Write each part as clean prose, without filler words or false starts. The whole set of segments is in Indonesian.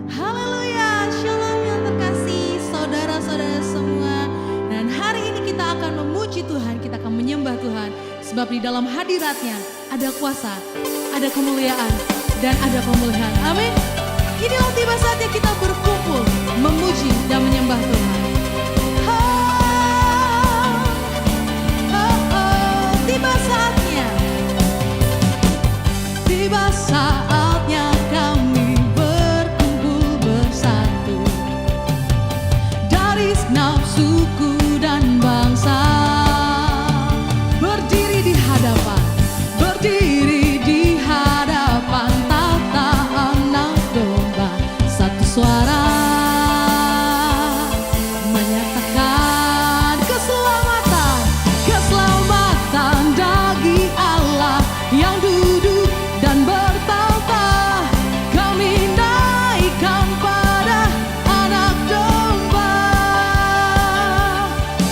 Haleluya, shalom yang terkasih saudara-saudara semua. Dan hari ini kita akan memuji Tuhan, kita akan menyembah Tuhan. Sebab di dalam hadiratnya ada kuasa, ada kemuliaan, dan ada pemulihan. Amin. Inilah tiba saatnya kita berkumpul, memuji dan menyembah Tuhan. Tiba saatnya, tiba saatnya kami berkumpul bersatu dari segenap suku dan bangsa, berdiri di hadapan tahta Anak Domba, satu suara menyatakan keselamatan, keselamatan bagi Allah yang duduk dan bertahta. Kami naikkan pada Anak Domba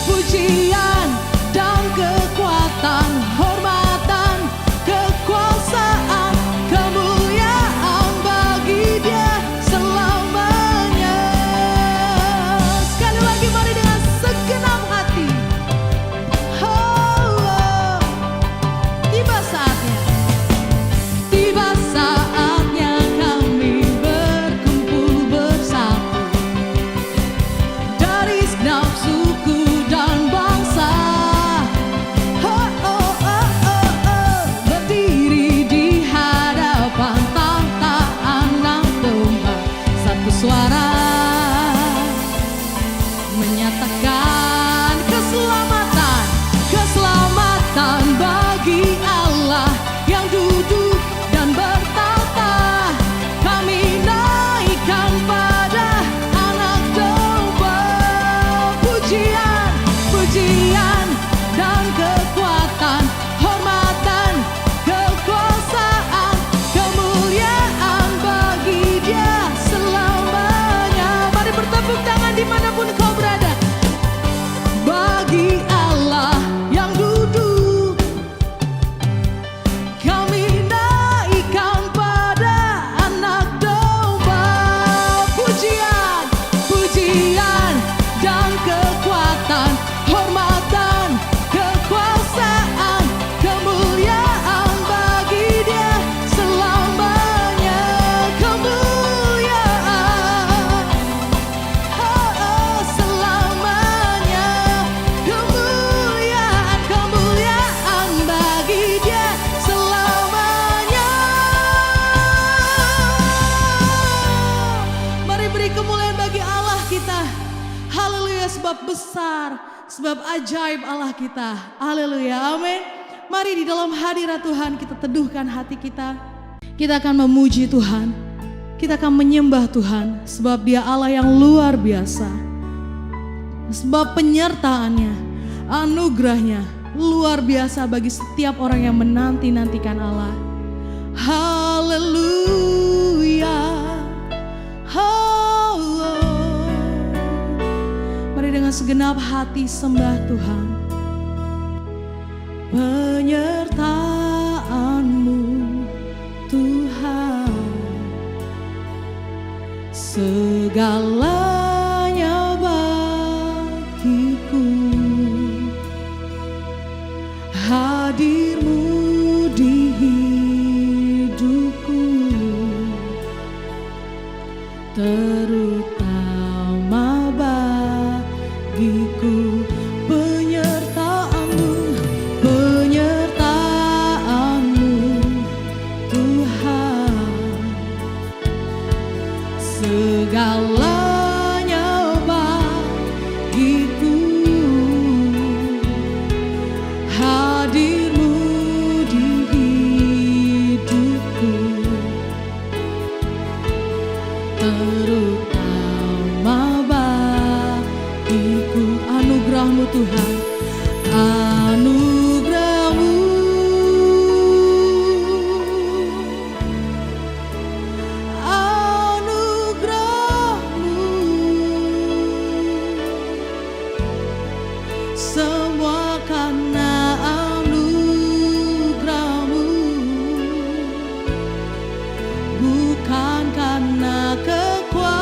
pujian dan kekuatan, hormatan, kekuasaan, kemuliaan bagi Dia selamanya. Sekali lagi mari dengan segenap hati. Tiba saatnya, tiba saatnya kami berkumpul bersatu dari segenap suku dan bangsa, berdiri di hadapan tahta Anak Domba, satu suara menyatakan keselamatan, keselamatan bagi Allah yang duduk dan bertahta. Kami naikkan pada Anak Domba pujian, pujian dan kekuatan, hormatan, kekuasaan, kemuliaan bagi Dia selamanya. Mari bertepuk tangan dimanapun kau berada. Bagi Allah yang duduk, kami naikkan pada Anak Domba pujian, pujian dan kekuatan, hormatan, kekuasaan, kemuliaan bagi Dia selamanya. Kemuliaan, selamanya. Kemuliaan, kemuliaan bagi Dia selamanya. Mari beri kemuliaan bagi Allah kita. Haleluya, sebab besar, sebab ajaib Allah kita. Haleluya, amin. Mari di dalam hadirat Tuhan kita teduhkan hati kita. Kita akan memuji Tuhan, kita akan menyembah Tuhan, sebab Dia Allah yang luar biasa. Sebab penyertaannya, anugerahnya luar biasa bagi setiap orang yang menanti-nantikan Allah. Haleluya. Mari dengan segenap hati sembah Tuhan. Penyertaan-Mu Tuhan, segalanya bagiku. Hadir-Mu di hidupku, terutama bagiku. Penyertaan-Mu, penyertaan-Mu Tuhan, segalanya bagiku. Hadir-Mu di hidupku, terutama bagiku. Anugerah-Mu Tuhan, anugerah-Mu, anugerah-Mu, semua karena anugerah-Mu, bukan karena kekuatan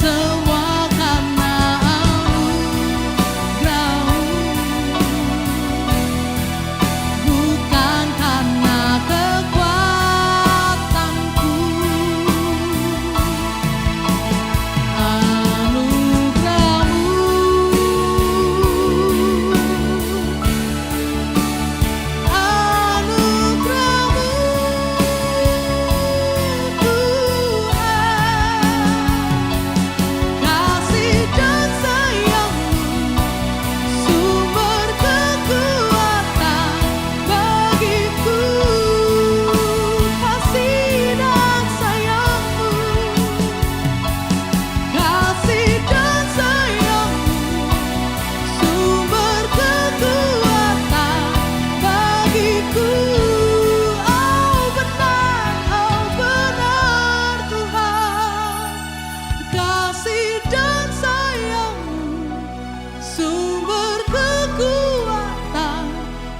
semua karena anugerah-Mu, bukan karena kekuatanku. Kasih dan sayang-Mu, sumber kekuatan bagiku. Kasih dan sayang-Mu, kasih dan sayang-Mu, sumber kekuatan bagiku. Oh benar Tuhan, kasih dan sayang-Mu, sumber kekuatan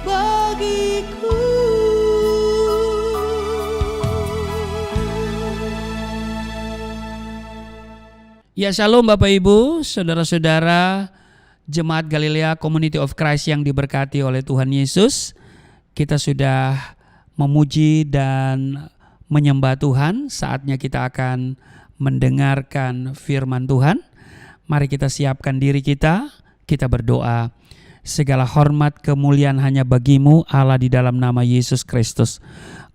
bagiku. Ya, shalom Bapak Ibu, saudara-saudara Jemaat Galilea Community of Christ yang diberkati oleh Tuhan Yesus. Kita sudah memuji dan menyembah Tuhan. Saatnya kita akan mendengarkan firman Tuhan. Mari kita siapkan diri kita berdoa. Segala hormat kemuliaan hanya bagi-Mu Allah di dalam nama Yesus Kristus.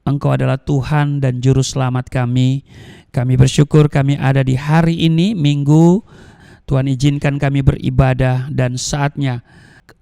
Engkau adalah Tuhan dan Juru Selamat kami. Kami bersyukur kami ada di hari ini, Minggu. Tuhan izinkan kami beribadah dan saatnya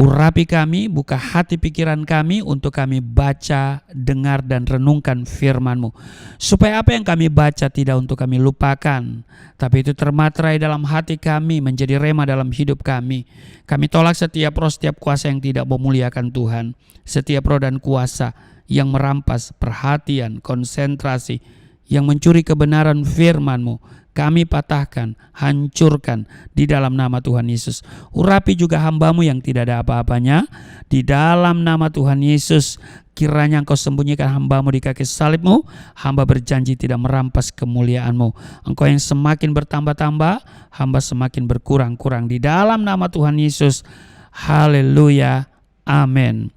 urapi kami, buka hati pikiran kami untuk kami baca, dengar dan renungkan firman-Mu. Supaya apa yang kami baca tidak untuk kami lupakan, tapi itu termaterai dalam hati kami, menjadi rema dalam hidup kami. Kami tolak setiap roh, setiap kuasa yang tidak memuliakan Tuhan. Setiap roh dan kuasa yang merampas perhatian, konsentrasi, yang mencuri kebenaran firman-Mu, kami patahkan, hancurkan di dalam nama Tuhan Yesus. Urapi juga hamba-Mu yang tidak ada apa-apanya. Di dalam nama Tuhan Yesus, kiranya Engkau sembunyikan hamba-Mu di kaki salib-Mu. Hamba berjanji tidak merampas kemuliaan-Mu. Engkau yang semakin bertambah-tambah, hamba semakin berkurang-kurang. Di dalam nama Tuhan Yesus. Haleluya. Amin.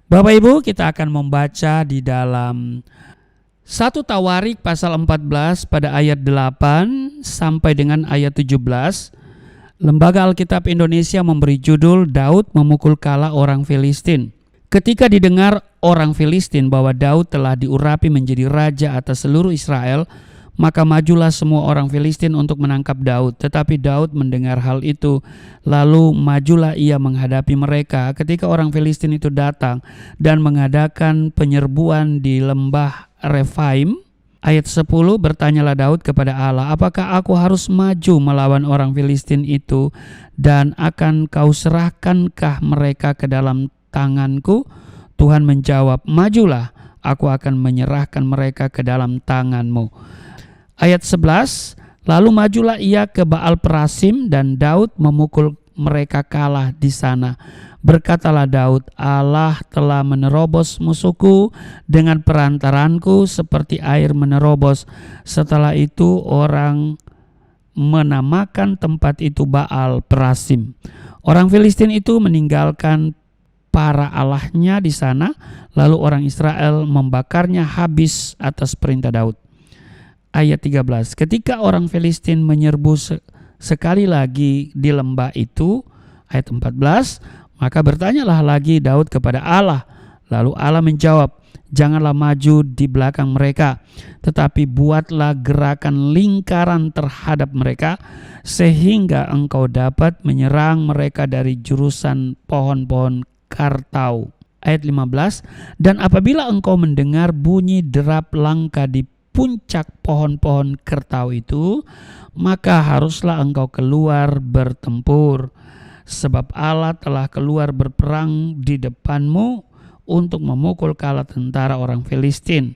Bapak Ibu, kita akan membaca di dalam 1 Tawarik pasal 14 pada ayat 8 sampai dengan ayat 17. Lembaga Alkitab Indonesia memberi judul Daud memukul kala orang Filistin. Ketika didengar orang Filistin bahwa Daud telah diurapi menjadi raja atas seluruh Israel, maka majulah semua orang Filistin untuk menangkap Daud. Tetapi Daud mendengar hal itu, lalu majulah ia menghadapi mereka. Ketika orang Filistin itu datang dan mengadakan penyerbuan di lembah Refaim, ayat 10, bertanyalah Daud kepada Allah, apakah aku harus maju melawan orang Filistin itu, dan akan kau serahkankah mereka ke dalam tanganku? Tuhan menjawab, majulah, aku akan menyerahkan mereka ke dalam tanganmu. Ayat 11, lalu majulah ia ke Baal Perasim dan Daud memukul mereka kalah di sana. Berkatalah Daud, Allah telah menerobos musuhku dengan perantaranku seperti air menerobos. Setelah itu orang menamakan tempat itu Baal Perasim. Orang Filistin itu meninggalkan para allahnya di sana, lalu orang Israel membakarnya habis atas perintah Daud. Ayat 13, ketika orang Filistin menyerbu sekali lagi di lembah itu, ayat 14, maka bertanyalah lagi Daud kepada Allah. Lalu Allah menjawab, janganlah maju di belakang mereka, tetapi buatlah gerakan lingkaran terhadap mereka, sehingga engkau dapat menyerang mereka dari jurusan pohon-pohon kartau. Ayat 15, dan apabila engkau mendengar bunyi derap langka di puncak pohon-pohon kertau itu, maka haruslah engkau keluar bertempur, sebab Allah telah keluar berperang di depanmu untuk memukul kalah tentara orang Filistin.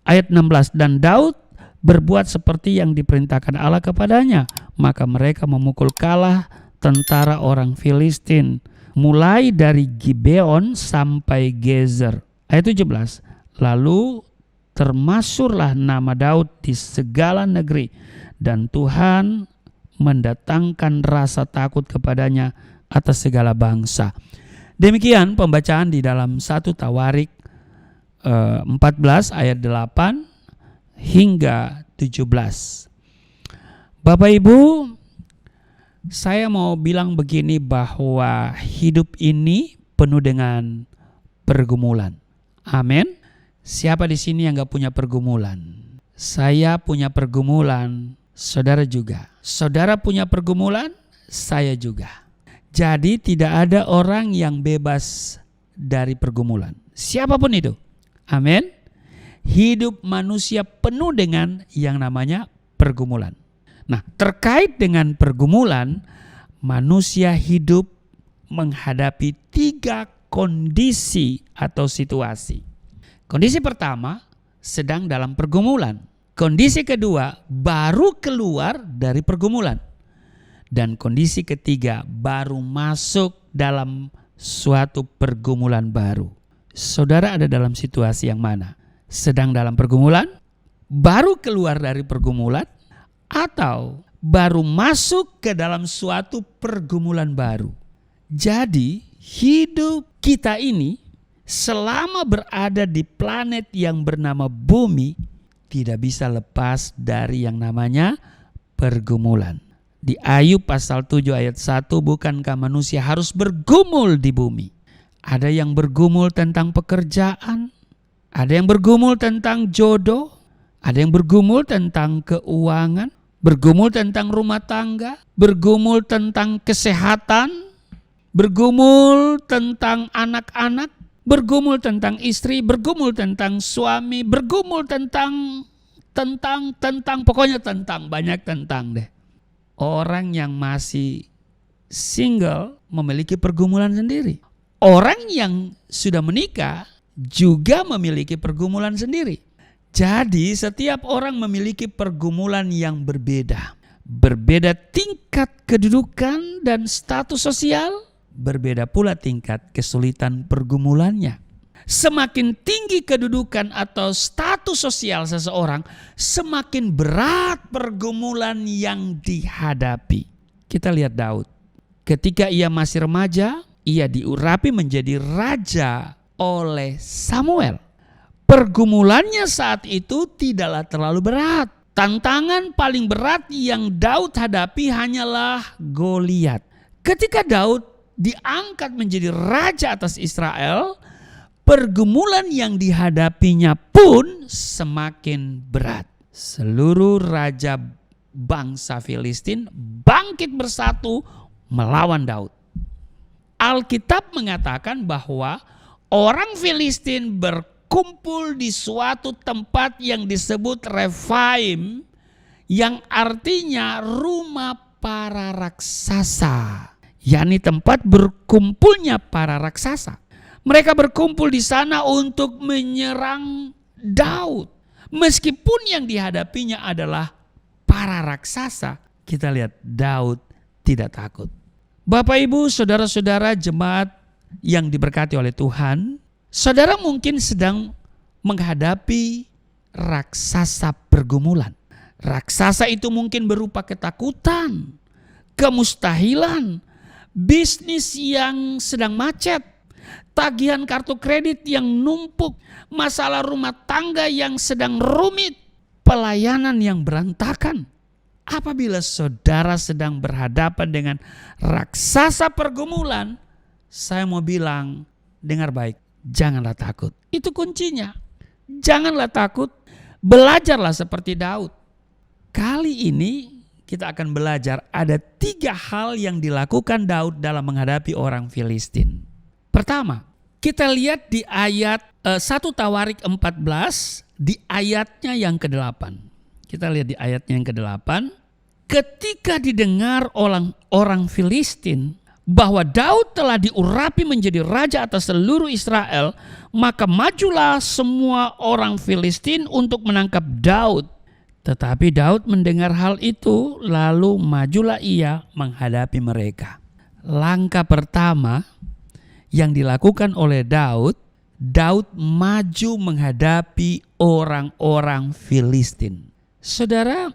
Ayat 16, dan Daud berbuat seperti yang diperintahkan Allah kepadanya, maka mereka memukul kalah tentara orang Filistin, mulai dari Gibeon sampai Gezer. Ayat 17, lalu termasyurlah nama Daud di segala negeri, dan Tuhan mendatangkan rasa takut kepadanya atas segala bangsa. Demikian pembacaan di dalam 1 Tawarik 14 ayat 8 hingga 17. Bapak Ibu, saya mau bilang begini, bahwa hidup ini penuh dengan pergumulan. Amin. Siapa di sini yang gak punya pergumulan? Saya punya pergumulan, saudara juga. Saudara punya pergumulan, saya juga. Jadi tidak ada orang yang bebas dari pergumulan, siapapun itu. Amin. Hidup manusia penuh dengan yang namanya pergumulan. Nah, terkait dengan pergumulan, manusia hidup menghadapi 3 kondisi atau situasi. Kondisi pertama, sedang dalam pergumulan. Kondisi kedua, baru keluar dari pergumulan. Dan kondisi ketiga, baru masuk dalam suatu pergumulan baru. Saudara ada dalam situasi yang mana? Sedang dalam pergumulan, baru keluar dari pergumulan, atau baru masuk ke dalam suatu pergumulan baru. Jadi hidup kita ini selama berada di planet yang bernama bumi tidak bisa lepas dari yang namanya pergumulan. Di Ayub pasal 7 ayat 1, bukankah manusia harus bergumul di bumi? Ada yang bergumul tentang pekerjaan, ada yang bergumul tentang jodoh, ada yang bergumul tentang keuangan, bergumul tentang rumah tangga, bergumul tentang kesehatan, bergumul tentang anak-anak, bergumul tentang istri, bergumul tentang suami, bergumul tentang pokoknya tentang, banyak tentang deh. Orang yang masih single memiliki pergumulan sendiri. Orang yang sudah menikah juga memiliki pergumulan sendiri. Jadi setiap orang memiliki pergumulan yang berbeda. Berbeda tingkat kedudukan dan status sosial, berbeda pula tingkat kesulitan pergumulannya. Semakin tinggi kedudukan atau status sosial seseorang, semakin berat pergumulan yang dihadapi. Kita lihat Daud. Ketika ia masih remaja, ia diurapi menjadi raja oleh Samuel. Pergumulannya saat itu tidaklah terlalu berat. Tantangan paling berat yang Daud hadapi hanyalah Goliat. Ketika Daud diangkat menjadi raja atas Israel, pergumulan yang dihadapinya pun semakin berat. Seluruh raja bangsa Filistin bangkit bersatu melawan Daud. Alkitab mengatakan bahwa orang Filistin berkumpul di suatu tempat yang disebut Refaim, yang artinya rumah para raksasa, yakni tempat berkumpulnya para raksasa. Mereka berkumpul di sana untuk menyerang Daud. Meskipun yang dihadapinya adalah para raksasa, kita lihat Daud tidak takut. Bapak Ibu, saudara-saudara jemaat yang diberkati oleh Tuhan, saudara mungkin sedang menghadapi raksasa pergumulan. Raksasa itu mungkin berupa ketakutan, kemustahilan, bisnis yang sedang macet, tagihan kartu kredit yang numpuk, masalah rumah tangga yang sedang rumit, pelayanan yang berantakan. Apabila saudara sedang berhadapan dengan raksasa pergumulan, saya mau bilang, dengar baik, janganlah takut. Itu kuncinya. Janganlah takut, belajarlah seperti Daud. Kali ini kita akan belajar ada 3 hal yang dilakukan Daud dalam menghadapi orang Filistin. Pertama, kita lihat di ayat 1 Tawarik 14, di ayatnya yang ke-8. Kita lihat di ayatnya yang ke-8. Ketika didengar orang Filistin bahwa Daud telah diurapi menjadi raja atas seluruh Israel, maka majulah semua orang Filistin untuk menangkap Daud. Tetapi Daud mendengar hal itu, lalu majulah ia menghadapi mereka. Langkah pertama yang dilakukan oleh Daud maju menghadapi orang-orang Filistin. Saudara,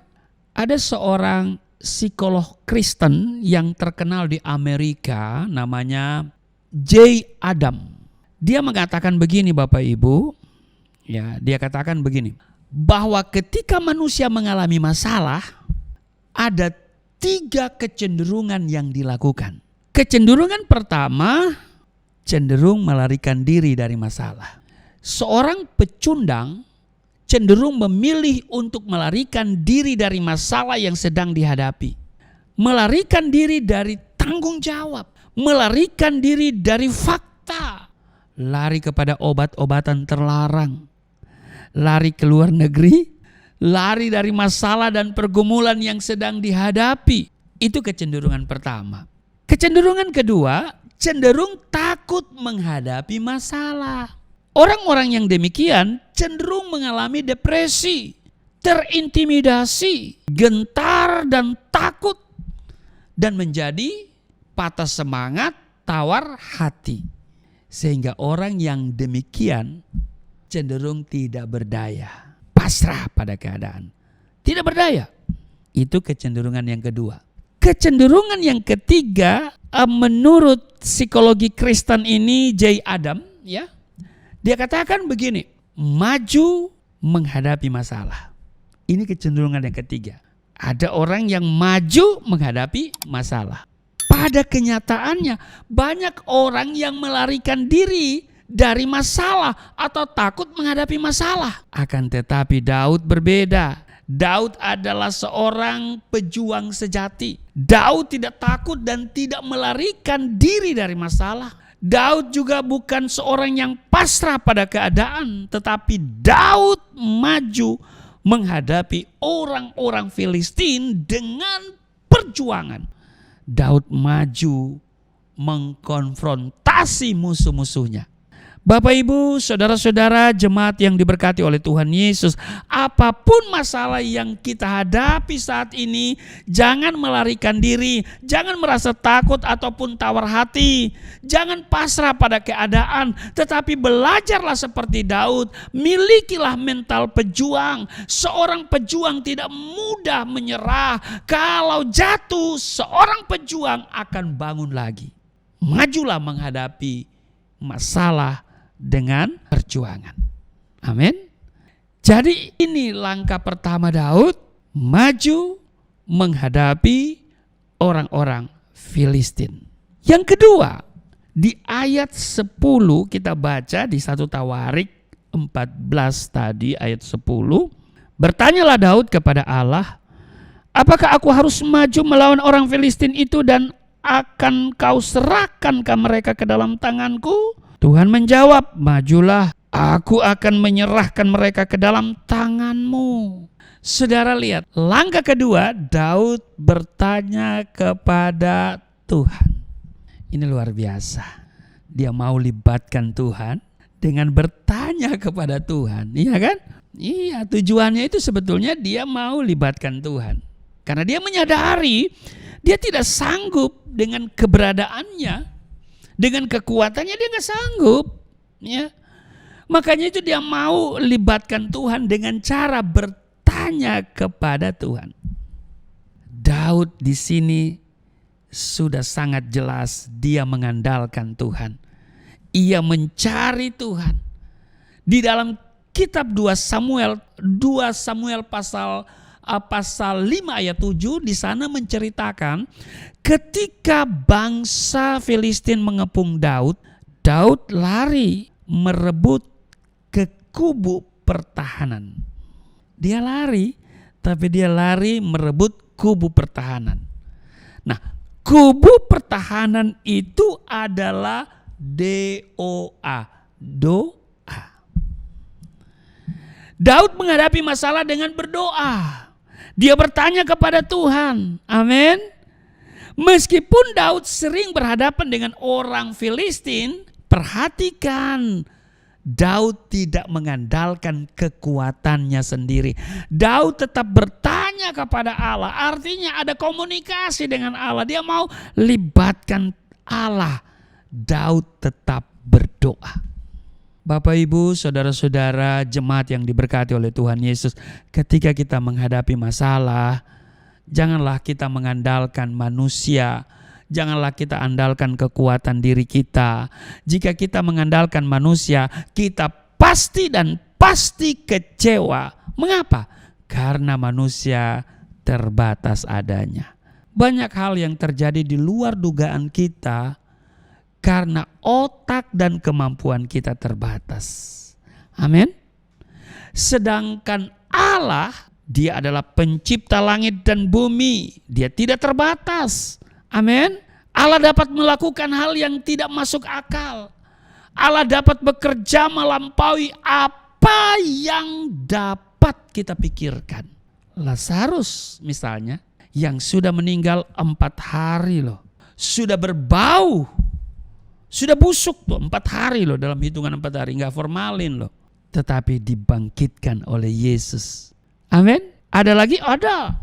ada seorang psikolog Kristen yang terkenal di Amerika, namanya J. Adam. Dia mengatakan begini Bapak Ibu, ya, dia katakan begini, bahwa ketika manusia mengalami masalah, ada 3 kecenderungan yang dilakukan. Kecenderungan pertama, cenderung melarikan diri dari masalah. Seorang pecundang cenderung memilih untuk melarikan diri dari masalah yang sedang dihadapi. Melarikan diri dari tanggung jawab. Melarikan diri dari fakta. Lari kepada obat-obatan terlarang. Lari ke luar negeri. Lari dari masalah dan pergumulan yang sedang dihadapi. Itu kecenderungan pertama. Kecenderungan kedua, cenderung takut menghadapi masalah. Orang-orang yang demikian cenderung mengalami depresi, terintimidasi, gentar dan takut, dan menjadi patah semangat, tawar hati. Sehingga orang yang demikian cenderung tidak berdaya, pasrah pada keadaan, tidak berdaya. Itu kecenderungan yang kedua. Kecenderungan yang ketiga, menurut psikologi Kristen ini J. Adam, ya, dia katakan begini, maju menghadapi masalah. Ini kecenderungan yang ketiga. Ada orang yang maju menghadapi masalah. Pada kenyataannya banyak orang yang melarikan diri dari masalah atau takut menghadapi masalah. Akan tetapi Daud berbeda. Daud adalah seorang pejuang sejati. Daud tidak takut dan tidak melarikan diri dari masalah. Daud juga bukan seorang yang pasrah pada keadaan, tetapi Daud maju menghadapi orang-orang Filistin dengan perjuangan. Daud maju mengkonfrontasi musuh-musuhnya. Bapak Ibu, saudara-saudara jemaat yang diberkati oleh Tuhan Yesus, apapun masalah yang kita hadapi saat ini, jangan melarikan diri, jangan merasa takut ataupun tawar hati, jangan pasrah pada keadaan, tetapi belajarlah seperti Daud, milikilah mental pejuang. Seorang pejuang tidak mudah menyerah, kalau jatuh seorang pejuang akan bangun lagi. Majulah menghadapi masalah dengan perjuangan. Amin. Jadi ini langkah pertama Daud, maju menghadapi orang-orang Filistin. Yang kedua, di ayat 10 kita baca di 1 Tawarik 14 tadi ayat 10. Bertanyalah Daud kepada Allah, apakah aku harus maju melawan orang Filistin itu dan akan kau serahkan ke mereka ke dalam tanganku? Tuhan menjawab, majulah, aku akan menyerahkan mereka ke dalam tanganmu. Saudara lihat, langkah kedua Daud bertanya kepada Tuhan. Ini luar biasa. Dia mau libatkan Tuhan dengan bertanya kepada Tuhan, iya kan? Iya, tujuannya itu sebetulnya dia mau libatkan Tuhan. Karena dia menyadari dia tidak sanggup dengan keberadaannya. Dengan kekuatannya dia gak sanggup, ya. Makanya itu dia mau libatkan Tuhan dengan cara bertanya kepada Tuhan. Daud di sini sudah sangat jelas dia mengandalkan Tuhan. Ia mencari Tuhan. Di dalam kitab 2 Samuel pasal 5 ayat 7 di sana menceritakan ketika bangsa Filistin mengepung Daud, Daud lari merebut ke kubu pertahanan. Dia lari, tapi dia lari merebut kubu pertahanan. Nah, kubu pertahanan itu adalah doa. Daud menghadapi masalah dengan berdoa. Dia bertanya kepada Tuhan. Amin. Meskipun Daud sering berhadapan dengan orang Filistin, perhatikan, Daud tidak mengandalkan kekuatannya sendiri. Daud tetap bertanya kepada Allah. Artinya ada komunikasi dengan Allah. Dia mau libatkan Allah. Daud tetap berdoa. Bapak Ibu, saudara-saudara jemaat yang diberkati oleh Tuhan Yesus, ketika kita menghadapi masalah, Janganlah kita mengandalkan manusia. Janganlah kita andalkan kekuatan diri kita. Jika kita mengandalkan manusia, kita pasti dan pasti kecewa. Mengapa? Karena manusia terbatas adanya. Banyak hal yang terjadi di luar dugaan kita karena otak dan kemampuan kita terbatas. Amin. Sedangkan Allah, Dia adalah pencipta langit dan bumi. Dia tidak terbatas. Amin. Allah dapat melakukan hal yang tidak masuk akal. Allah dapat bekerja melampaui apa yang dapat kita pikirkan. Lazarus misalnya, yang sudah meninggal 4 hari loh. Sudah berbau. Sudah busuk tuh 4 hari loh, dalam hitungan 4 hari. Gak formalin loh. Tetapi dibangkitkan oleh Yesus. Amin. Ada lagi? Ada.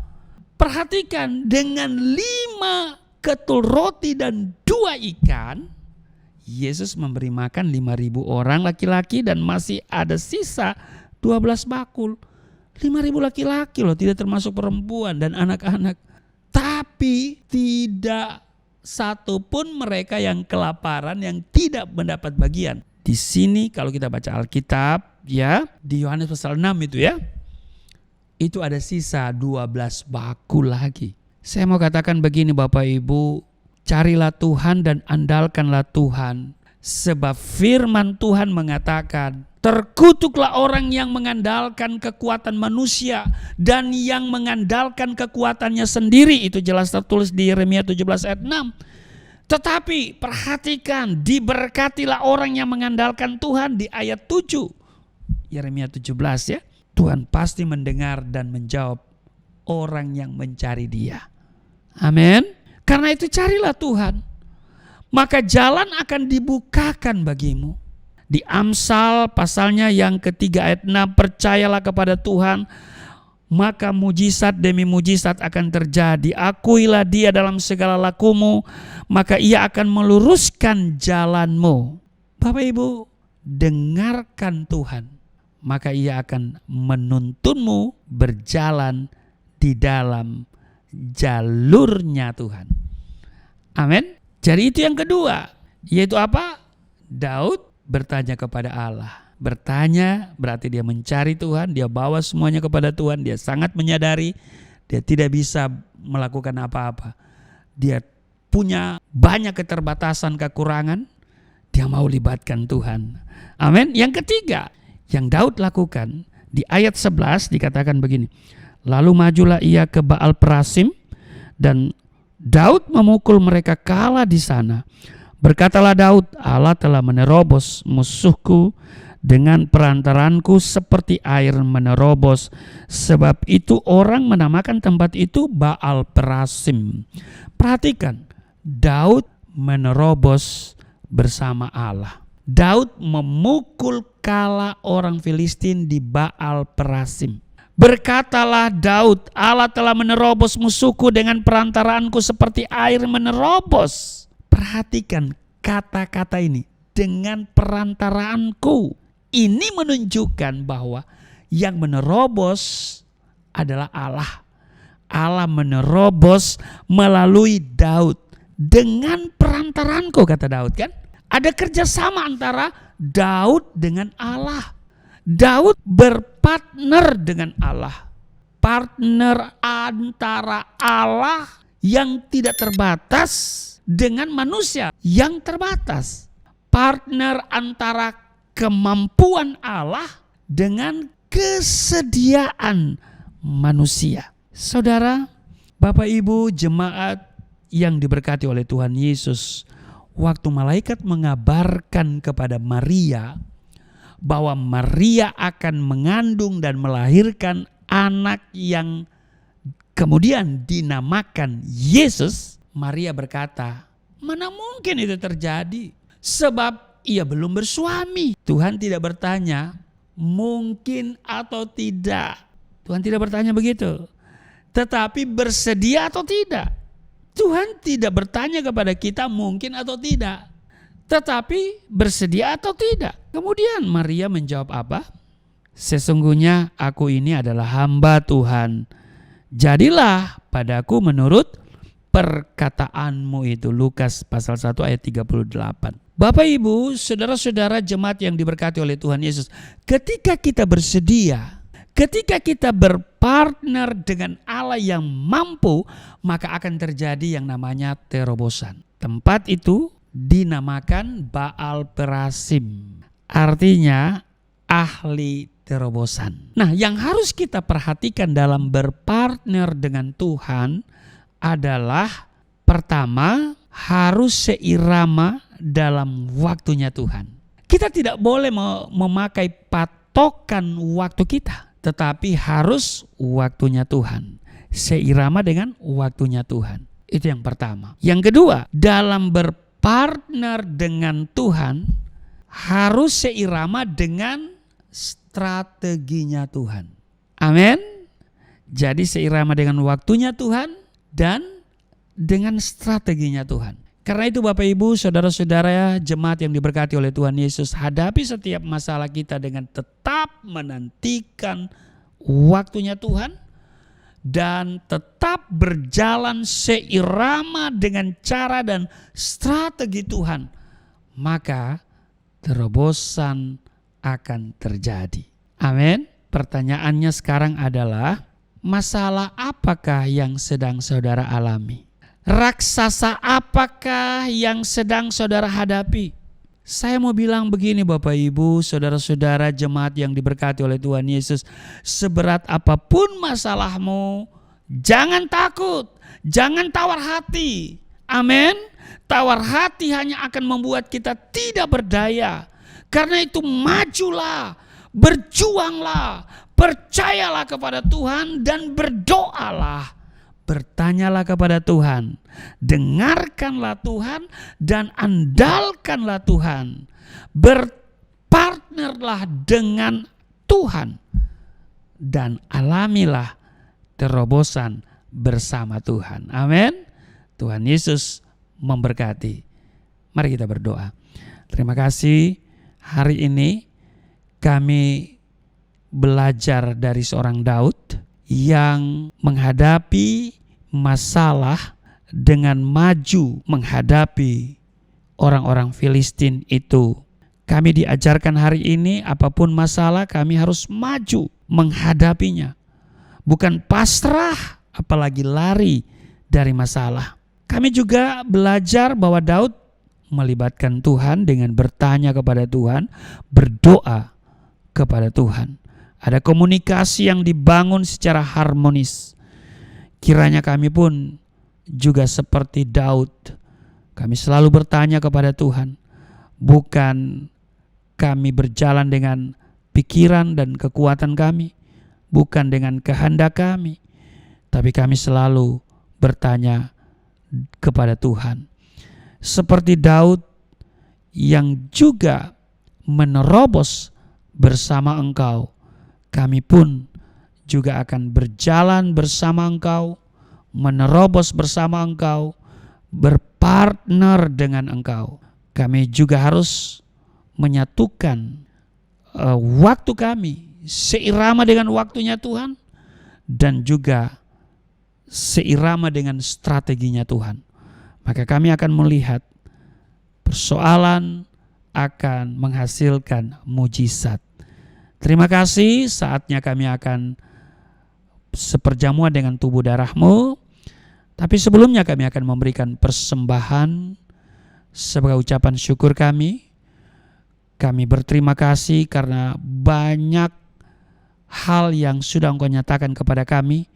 Perhatikan, dengan 5 ketul roti dan 2 ikan, Yesus memberi makan 5.000 orang laki-laki dan masih ada sisa 12 bakul. 5.000 laki-laki loh, tidak termasuk perempuan dan anak-anak. Tapi tidak satu pun mereka yang kelaparan, yang tidak mendapat bagian. Di sini kalau kita baca Alkitab ya, di Yohanes pasal 6 itu ya, itu ada sisa 12 bakul lagi. Saya mau katakan begini Bapak Ibu, carilah Tuhan dan andalkanlah Tuhan. Sebab firman Tuhan mengatakan, terkutuklah orang yang mengandalkan kekuatan manusia dan yang mengandalkan kekuatannya sendiri. Itu jelas tertulis di Yeremia 17 ayat 6. Tetapi perhatikan, diberkatilah orang yang mengandalkan Tuhan di ayat 7. Yeremia 17 ya. Tuhan pasti mendengar dan menjawab orang yang mencari Dia. Amin. Karena itu carilah Tuhan, maka jalan akan dibukakan bagimu. Di Amsal pasalnya yang ketiga ayat 6, percayalah kepada Tuhan, maka mujizat demi mujizat akan terjadi. Akuilah Dia dalam segala lakumu, maka Ia akan meluruskan jalanmu. Bapak Ibu, dengarkan Tuhan, maka Ia akan menuntunmu berjalan di dalam jalurnya Tuhan. Amin. Jadi itu yang kedua, yaitu apa? Daud bertanya kepada Allah. Bertanya berarti dia mencari Tuhan, dia bawa semuanya kepada Tuhan, dia sangat menyadari dia tidak bisa melakukan apa-apa. Dia punya banyak keterbatasan, kekurangan, dia mau libatkan Tuhan. Amin. Yang ketiga yang Daud lakukan di ayat 11 dikatakan begini. Lalu majulah ia ke Baal Perasim dan Daud memukul mereka kalah di sana. Berkatalah Daud, Allah telah menerobos musuhku dengan perantaranku seperti air menerobos. Sebab itu orang menamakan tempat itu Baal Perasim. Perhatikan, Daud menerobos bersama Allah. Daud memukul kalah orang Filistin di Baal Perasim. Berkatalah Daud, Allah telah menerobos musuhku dengan perantaraanku seperti air menerobos. Perhatikan kata-kata ini, dengan perantaraanku. Ini menunjukkan bahwa yang menerobos adalah Allah. Allah menerobos melalui Daud. Dengan perantaraanku, kata Daud kan. Ada kerjasama antara Daud dengan Allah. Daud berpartner dengan Allah. Partner antara Allah yang tidak terbatas dengan manusia yang terbatas. Partner antara kemampuan Allah dengan kesediaan manusia. Saudara, Bapak Ibu jemaat yang diberkati oleh Tuhan Yesus, waktu malaikat mengabarkan kepada Maria bahwa Maria akan mengandung dan melahirkan anak yang kemudian dinamakan Yesus, Maria berkata, mana mungkin itu terjadi? Sebab ia belum bersuami. Tuhan tidak bertanya mungkin atau tidak. Tuhan tidak bertanya begitu. Tetapi bersedia atau tidak. Tuhan tidak bertanya kepada kita mungkin atau tidak. Tetapi bersedia atau tidak. Kemudian Maria menjawab apa? Sesungguhnya aku ini adalah hamba Tuhan. jadilah padaku menurut perkataanmu itu. Lukas pasal 1 ayat 38. Bapak Ibu, saudara-saudara jemaat yang diberkati oleh Tuhan Yesus, ketika kita bersedia, ketika kita berpartner dengan Allah yang mampu, maka akan terjadi yang namanya terobosan. Tempat itu dinamakan Baal Perasim, artinya ahli terobosan. Nah, yang harus kita perhatikan dalam berpartner dengan Tuhan adalah pertama, harus seirama dalam waktunya Tuhan. Kita tidak boleh memakai patokan waktu kita, tetapi harus waktunya Tuhan, seirama dengan waktunya Tuhan. Itu yang pertama. Yang kedua, dalam berpartner dengan Tuhan harus seirama dengan strateginya Tuhan. Amin. Jadi seirama dengan waktunya Tuhan dan dengan strateginya Tuhan. Karena itu Bapak Ibu, saudara-saudara jemaat yang diberkati oleh Tuhan Yesus, hadapi setiap masalah kita dengan tetap menantikan waktunya Tuhan dan tetap berjalan seirama dengan cara dan strategi Tuhan, maka terobosan akan terjadi. Amin. Pertanyaannya sekarang adalah, masalah apakah yang sedang saudara alami? Raksasa apakah yang sedang saudara hadapi? Saya mau bilang begini Bapak Ibu, saudara-saudara jemaat yang diberkati oleh Tuhan Yesus, seberat apapun masalahmu, jangan takut, jangan tawar hati. Amin. Tawar hati hanya akan membuat kita tidak berdaya. Karena itu majulah, berjuanglah, percayalah kepada Tuhan dan berdoalah. Bertanyalah kepada Tuhan, dengarkanlah Tuhan dan andalkanlah Tuhan. Berpartnerlah dengan Tuhan dan alamilah terobosan bersama Tuhan. Amin. Tuhan Yesus memberkati. Mari kita berdoa. Terima kasih, hari ini kami belajar dari seorang Daud yang menghadapi masalah dengan maju menghadapi orang-orang Filistin itu. Kami diajarkan hari ini, apapun masalah kami harus maju menghadapinya. Bukan pasrah, apalagi lari dari masalah. Kami juga belajar bahwa Daud melibatkan Tuhan dengan bertanya kepada Tuhan, berdoa kepada Tuhan. Ada komunikasi yang dibangun secara harmonis. Kiranya kami pun juga seperti Daud. Kami selalu bertanya kepada Tuhan. Bukan kami berjalan dengan pikiran dan kekuatan kami. Bukan dengan kehendak kami. Tapi kami selalu bertanya kepada Tuhan. Seperti Daud yang juga menerobos bersama Engkau. Kami pun juga akan berjalan bersama Engkau, menerobos bersama Engkau, berpartner dengan Engkau. Kami juga harus menyatukan waktu kami seirama dengan waktunya Tuhan dan juga seirama dengan strateginya Tuhan. Maka kami akan melihat persoalan akan menghasilkan mujizat. Terima kasih, saatnya kami akan seperjamuan dengan tubuh darah-Mu. Tapi sebelumnya kami akan memberikan persembahan sebagai ucapan syukur kami. Kami berterima kasih karena banyak hal yang sudah Engkau nyatakan kepada kami.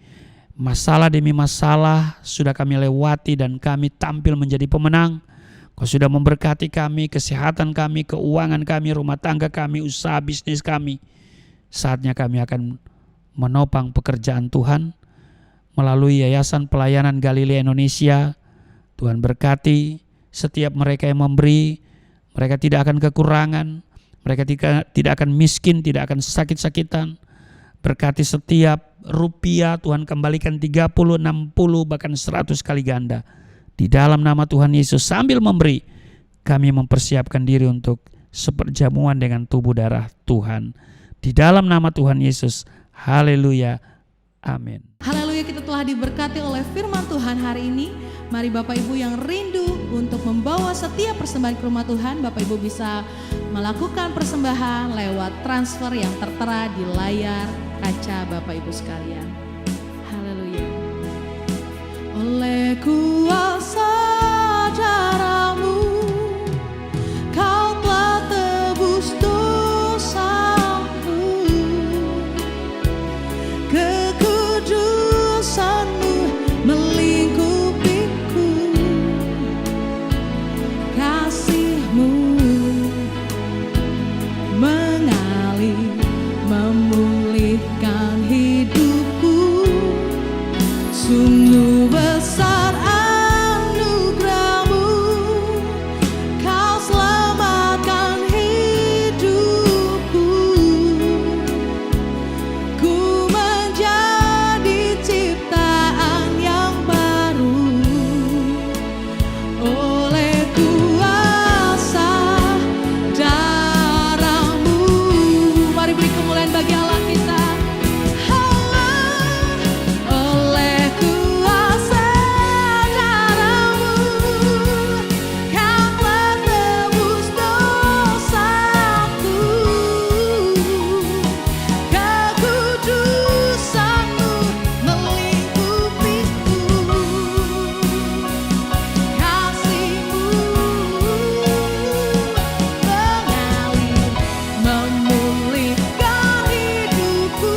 Masalah demi masalah sudah kami lewati dan kami tampil menjadi pemenang. Kau sudah memberkati kami, kesehatan kami, keuangan kami, rumah tangga kami, usaha bisnis kami. Saatnya kami akan menopang pekerjaan Tuhan melalui Yayasan Pelayanan Galilea Indonesia. Tuhan berkati setiap mereka yang memberi. Mereka tidak akan kekurangan. Mereka tidak akan miskin, tidak akan sakit-sakitan. Berkati setiap rupiah Tuhan kembalikan 30, 60, bahkan 100 kali ganda. Di dalam nama Tuhan Yesus, sambil memberi, kami mempersiapkan diri untuk seperjamuan dengan tubuh darah Tuhan. Di dalam nama Tuhan Yesus, haleluya, amin. Haleluya. haleluya, kita telah diberkati oleh firman Tuhan hari ini. Mari Bapak Ibu yang rindu untuk membawa setiap persembahan ke rumah Tuhan, Bapak Ibu bisa melakukan persembahan lewat transfer yang tertera di layar kaca Bapak Ibu sekalian. Haleluya. Oleh kuasa darah-Mu, Kau telah tebus dosaku, kekudusan-Mu melingkupiku, kasih-Mu mengalir memulihkan hidupku. Sungguh besar anugerah-Mu, Kau selamatkan hidupku. Ku menjadi ciptaan yang baru oleh kuasa darah-Mu. Mari beri kemuliaan bagi Allah kita. Oleh kuasa darah-Mu, Kau telah tebus dosaku, kekudusan-Mu melingkupiku, kasih-Mu mengalir memulihkan hidupku.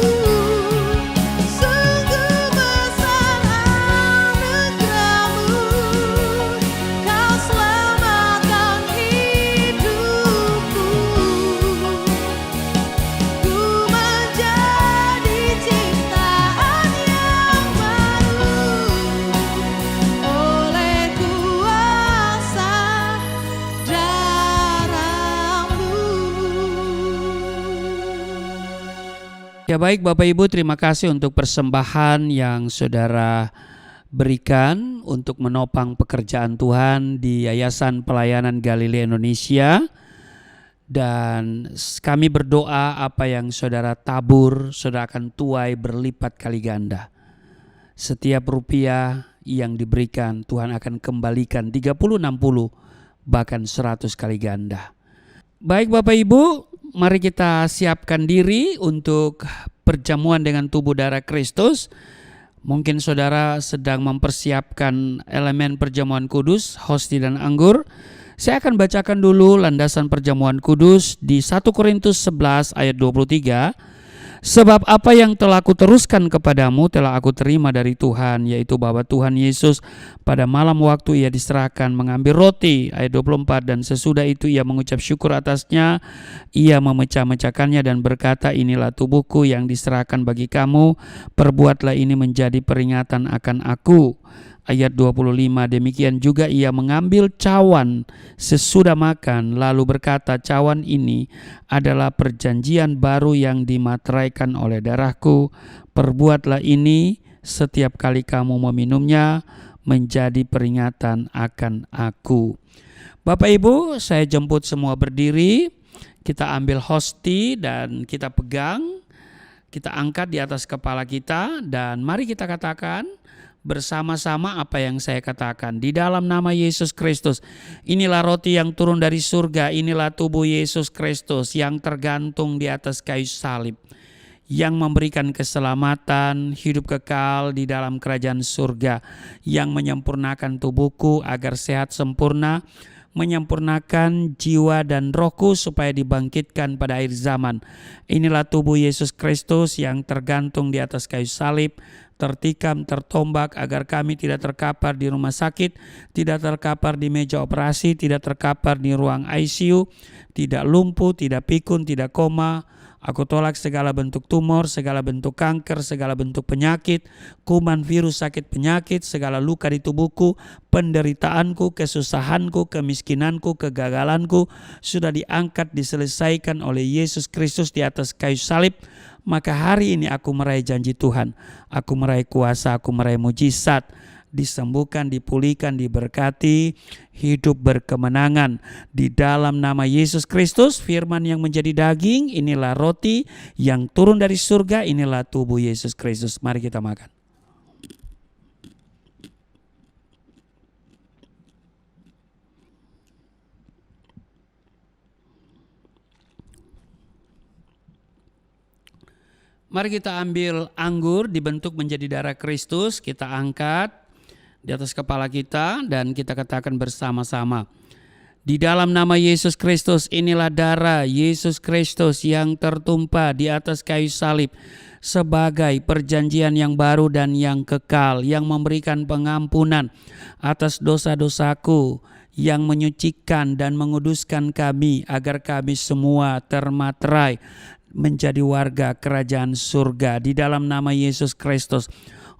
Sungguh besar anugerah-Mu, Kau selamatkan hidupku. Ku menjadi ciptaan yang baru oleh kuasa darah-Mu. Ya baik Bapak Ibu, terima kasih untuk persembahan yang saudara berikan untuk menopang pekerjaan Tuhan di Yayasan Pelayanan Galilea Indonesia. Dan kami berdoa apa yang saudara tabur, saudara akan tuai berlipat kali ganda. Setiap rupiah yang diberikan Tuhan akan kembalikan 30, 60, bahkan 100 kali ganda. Baik Bapak Ibu, mari kita siapkan diri untuk perjamuan dengan tubuh darah Kristus. Mungkin saudara sedang mempersiapkan elemen perjamuan kudus, hosti dan anggur. Saya akan bacakan dulu landasan perjamuan kudus di 1 Korintus 11 ayat 23. Sebab apa yang telah aku teruskan kepadamu telah aku terima dari Tuhan, yaitu bahwa Tuhan Yesus pada malam waktu ia diserahkan mengambil roti, ayat 24, dan sesudah itu ia mengucap syukur atasnya, ia memecah-mecahkannya dan berkata, inilah tubuhku yang diserahkan bagi kamu, perbuatlah ini menjadi peringatan akan aku. Ayat 25, demikian juga ia mengambil cawan sesudah makan, lalu berkata, cawan ini adalah perjanjian baru yang dimateraikan oleh darahku. Perbuatlah ini setiap kali kamu meminumnya menjadi peringatan akan aku. Bapak Ibu, saya jemput semua berdiri. Kita ambil hosti dan kita pegang. Kita angkat di atas kepala kita dan mari kita katakan bersama-sama apa yang saya katakan. Di dalam nama Yesus Kristus, inilah roti yang turun dari surga, inilah tubuh Yesus Kristus yang tergantung di atas kayu salib, yang memberikan keselamatan, hidup kekal di dalam kerajaan surga, yang menyempurnakan tubuhku agar sehat sempurna, menyempurnakan jiwa dan rohku supaya dibangkitkan pada akhir zaman. Inilah tubuh Yesus Kristus yang tergantung di atas kayu salib, tertikam, tertombak agar kami tidak terkapar di rumah sakit, tidak terkapar di meja operasi, tidak terkapar di ruang ICU, tidak lumpuh, tidak pikun, tidak koma. Aku tolak segala bentuk tumor, segala bentuk kanker, segala bentuk penyakit, kuman, virus, sakit penyakit, segala luka di tubuhku, penderitaanku, kesusahanku, kemiskinanku, kegagalanku sudah diangkat, diselesaikan oleh Yesus Kristus di atas kayu salib. Maka hari ini aku meraih janji Tuhan, aku meraih kuasa, aku meraih mujizat, disembuhkan, dipulihkan, diberkati, hidup berkemenangan di dalam nama Yesus Kristus. Firman yang menjadi daging, inilah roti yang turun dari surga, inilah tubuh Yesus Kristus. Mari kita makan. Mari kita ambil anggur dibentuk menjadi darah Kristus, kita angkat di atas kepala kita dan kita katakan bersama-sama. Di dalam nama Yesus Kristus, inilah darah Yesus Kristus yang tertumpah di atas kayu salib sebagai perjanjian yang baru dan yang kekal, yang memberikan pengampunan atas dosa-dosaku, yang menyucikan dan menguduskan kami agar kami semua termaterai menjadi warga kerajaan surga. Di dalam nama Yesus Kristus,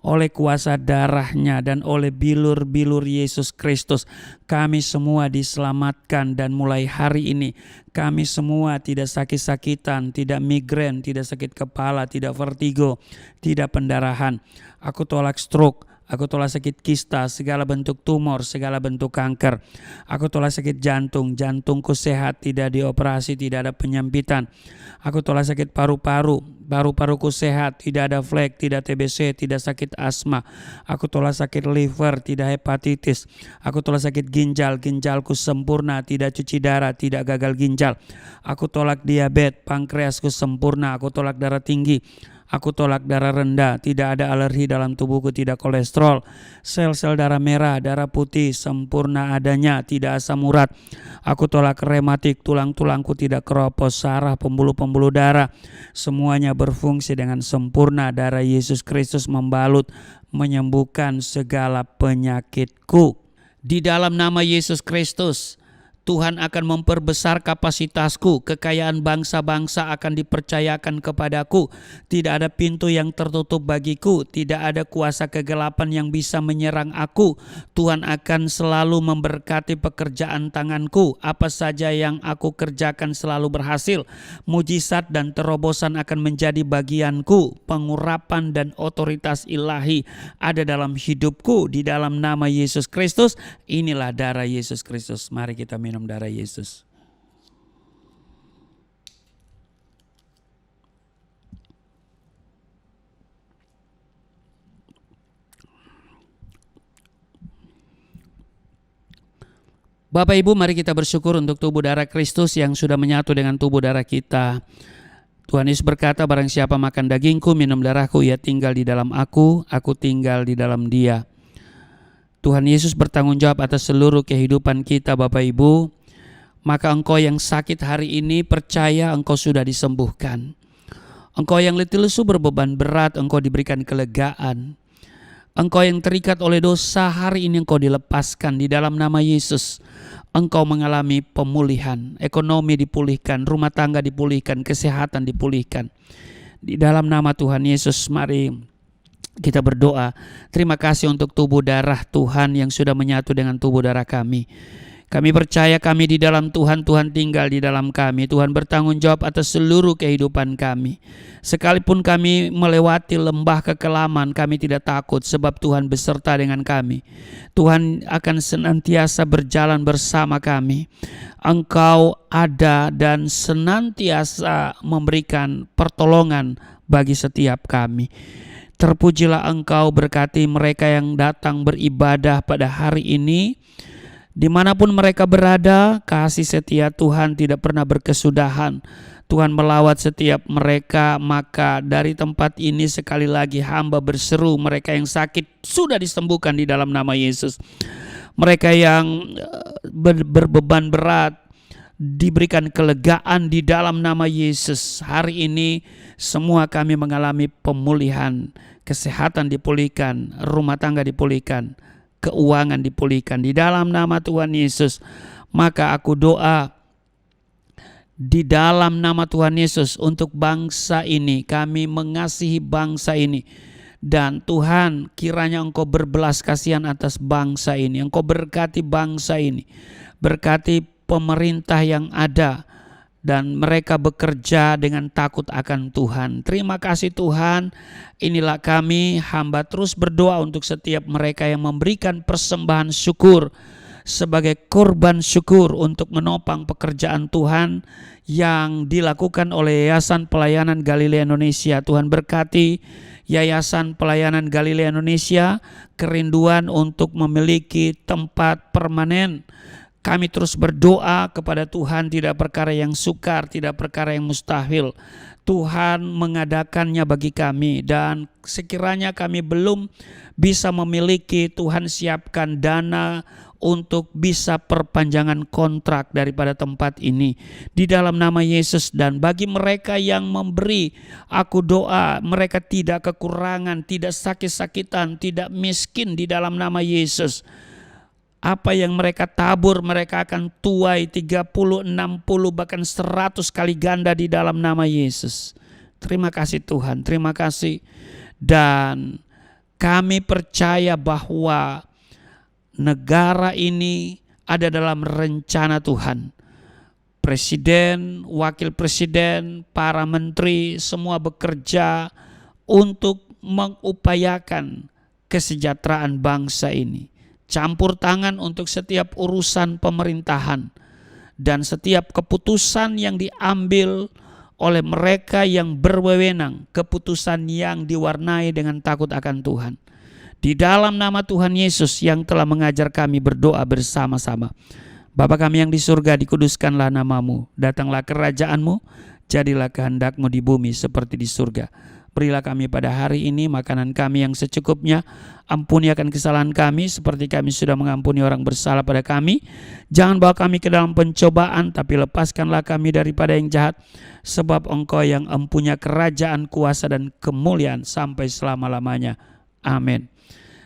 oleh kuasa darahnya dan oleh bilur-bilur Yesus Kristus, kami semua diselamatkan dan mulai hari ini kami semua tidak sakit-sakitan, tidak migrain, tidak sakit kepala, tidak vertigo, tidak pendarahan. Aku tolak stroke. Aku tolak sakit kista, segala bentuk tumor, segala bentuk kanker. Aku tolak sakit jantung, jantungku sehat, tidak dioperasi, tidak ada penyempitan. Aku tolak sakit paru-paru, paru-paruku sehat, tidak ada flek, tidak TBC, tidak sakit asma. Aku tolak sakit liver, tidak hepatitis. Aku tolak sakit ginjal, ginjalku sempurna, tidak cuci darah, tidak gagal ginjal. Aku tolak diabetes, pankreasku sempurna. Aku tolak darah tinggi. Aku tolak darah rendah, tidak ada alergi dalam tubuhku, tidak kolesterol, sel-sel darah merah, darah putih sempurna adanya, tidak asam urat. Aku tolak rematik, tulang-tulangku tidak keropos, saraf, pembuluh-pembuluh darah, semuanya berfungsi dengan sempurna. Darah Yesus Kristus membalut, menyembuhkan segala penyakitku. Di dalam nama Yesus Kristus, Tuhan akan memperbesar kapasitasku, kekayaan bangsa-bangsa akan dipercayakan kepadaku. Tidak ada pintu yang tertutup bagiku, tidak ada kuasa kegelapan yang bisa menyerang aku. Tuhan akan selalu memberkati pekerjaan tanganku, apa saja yang aku kerjakan selalu berhasil. Mujizat dan terobosan akan menjadi bagianku, pengurapan dan otoritas ilahi ada dalam hidupku. Di dalam nama Yesus Kristus, inilah darah Yesus Kristus. Mari kita minum darah Yesus. Bapak Ibu, mari kita bersyukur untuk tubuh darah Kristus yang sudah menyatu dengan tubuh darah kita. Tuhan Yesus berkata, barang siapa makan dagingku, minum darahku, ia tinggal di dalam aku tinggal di dalam dia. Tuhan Yesus bertanggung jawab atas seluruh kehidupan kita Bapak Ibu. Maka engkau yang sakit hari ini percaya engkau sudah disembuhkan. Engkau yang letih lesu berbeban berat, engkau diberikan kelegaan. Engkau yang terikat oleh dosa hari ini engkau dilepaskan di dalam nama Yesus. Engkau mengalami pemulihan, ekonomi dipulihkan, rumah tangga dipulihkan, kesehatan dipulihkan. Di dalam nama Tuhan Yesus mari kita berdoa. Terima kasih untuk tubuh darah Tuhan yang sudah menyatu dengan tubuh darah kami. Kami percaya kami di dalam Tuhan, Tuhan tinggal di dalam kami. Tuhan bertanggung jawab atas seluruh kehidupan kami. Sekalipun kami melewati lembah kekelaman, kami tidak takut sebab Tuhan beserta dengan kami. Tuhan akan senantiasa berjalan bersama kami. Engkau ada dan senantiasa memberikan pertolongan bagi setiap kami. Terpujilah Engkau, berkati mereka yang datang beribadah pada hari ini. Dimanapun mereka berada, kasih setia Tuhan tidak pernah berkesudahan. Tuhan melawat setiap mereka, maka dari tempat ini sekali lagi hamba berseru, mereka yang sakit sudah disembuhkan di dalam nama Yesus. Mereka yang berbeban berat diberikan kelegaan di dalam nama Yesus. Hari ini semua kami mengalami pemulihan, kesehatan dipulihkan, rumah tangga dipulihkan, keuangan dipulihkan di dalam nama Tuhan Yesus. Maka aku doa di dalam nama Tuhan Yesus untuk bangsa ini. Kami mengasihi bangsa ini. Dan Tuhan, kiranya Engkau berbelas kasihan atas bangsa ini. Engkau berkati bangsa ini. Berkati pemerintah yang ada. Dan mereka bekerja dengan takut akan Tuhan. Terima kasih Tuhan. Inilah kami, hamba terus berdoa untuk setiap mereka yang memberikan persembahan syukur sebagai korban syukur untuk menopang pekerjaan Tuhan yang dilakukan oleh Yayasan Pelayanan Galilea Indonesia. Tuhan berkati Yayasan Pelayanan Galilea Indonesia, kerinduan untuk memiliki tempat permanen. Kami terus berdoa kepada Tuhan, tidak perkara yang sukar, tidak perkara yang mustahil. Tuhan mengadakannya bagi kami, dan sekiranya kami belum bisa memiliki, Tuhan siapkan dana untuk bisa perpanjangan kontrak daripada tempat ini di dalam nama Yesus. Dan bagi mereka yang memberi, aku doa mereka tidak kekurangan, tidak sakit-sakitan, tidak miskin di dalam nama Yesus. Apa yang mereka tabur mereka akan tuai 30, 60 bahkan 100 kali ganda di dalam nama Yesus. Terima kasih Tuhan, terima kasih. Dan kami percaya bahwa negara ini ada dalam rencana Tuhan. Presiden, wakil presiden, para menteri semua bekerja untuk mengupayakan kesejahteraan bangsa ini. Campur tangan untuk setiap urusan pemerintahan dan setiap keputusan yang diambil oleh mereka yang berwenang, keputusan yang diwarnai dengan takut akan Tuhan. Di dalam nama Tuhan Yesus yang telah mengajar kami berdoa bersama-sama. Bapa kami yang di surga, dikuduskanlah namamu, datanglah kerajaanmu, jadilah kehendakmu di bumi seperti di surga. Berilah kami pada hari ini makanan kami yang secukupnya. Ampuni akan kesalahan kami seperti kami sudah mengampuni orang bersalah pada kami. Jangan bawa kami ke dalam pencobaan, tapi lepaskanlah kami daripada yang jahat. Sebab Engkau yang empunya kerajaan, kuasa dan kemuliaan sampai selama-lamanya. Amin.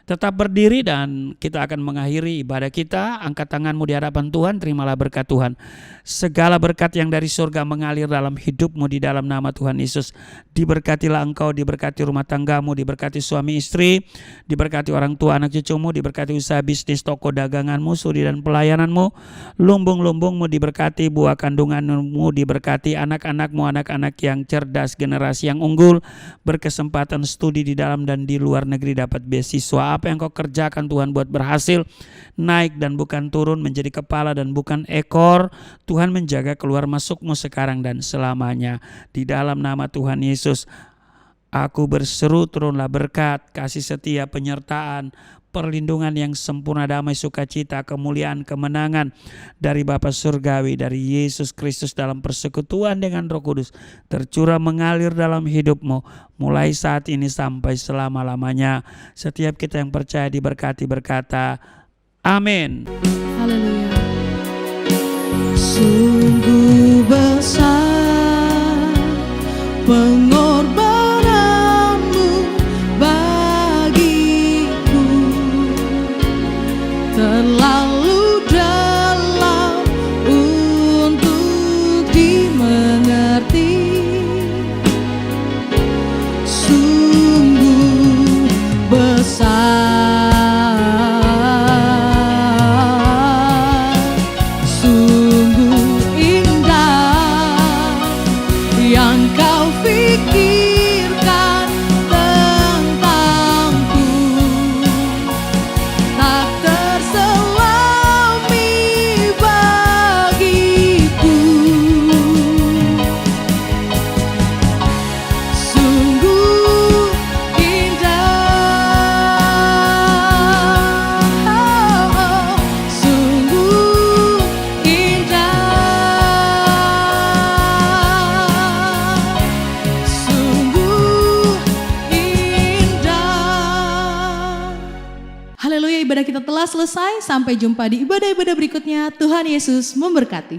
Tetap berdiri dan kita akan mengakhiri ibadah kita. Angkat tanganmu di hadapan Tuhan, terimalah berkat Tuhan. Segala berkat yang dari surga mengalir dalam hidupmu di dalam nama Tuhan Yesus. Diberkatilah engkau, diberkati rumah tanggamu, diberkati suami istri, diberkati orang tua anak cucumu, diberkati usaha bisnis, toko daganganmu, studi dan pelayananmu, lumbung-lumbungmu diberkati, buah kandunganmu diberkati, anak-anakmu, anak-anak yang cerdas, generasi yang unggul, berkesempatan studi di dalam dan di luar negeri, dapat beasiswa. Apa yang kau kerjakan Tuhan buat berhasil, naik dan bukan turun, menjadi kepala dan bukan ekor. Tuhan menjaga keluar masukmu sekarang dan selamanya. Di dalam nama Tuhan Yesus, aku berseru turunlah berkat, kasih setia, penyertaan, perlindungan yang sempurna, damai, sukacita, kemuliaan, kemenangan dari Bapa Surgawi, dari Yesus Kristus dalam persekutuan dengan Roh Kudus tercurah mengalir dalam hidupmu mulai saat ini sampai selama-lamanya. Setiap kita yang percaya diberkati berkata amin. Haleluya. Sungguh besar pengorbananmu bagiku, terlalu dalam untuk dimengerti. Sungguh besar, yang kau pikirkan tentangku, tak terselami bagiku. Sungguh indah, sungguh indah. Haleluya, ibadah kita telah selesai. Sampai jumpa di ibadah-ibadah berikutnya. Tuhan Yesus memberkati.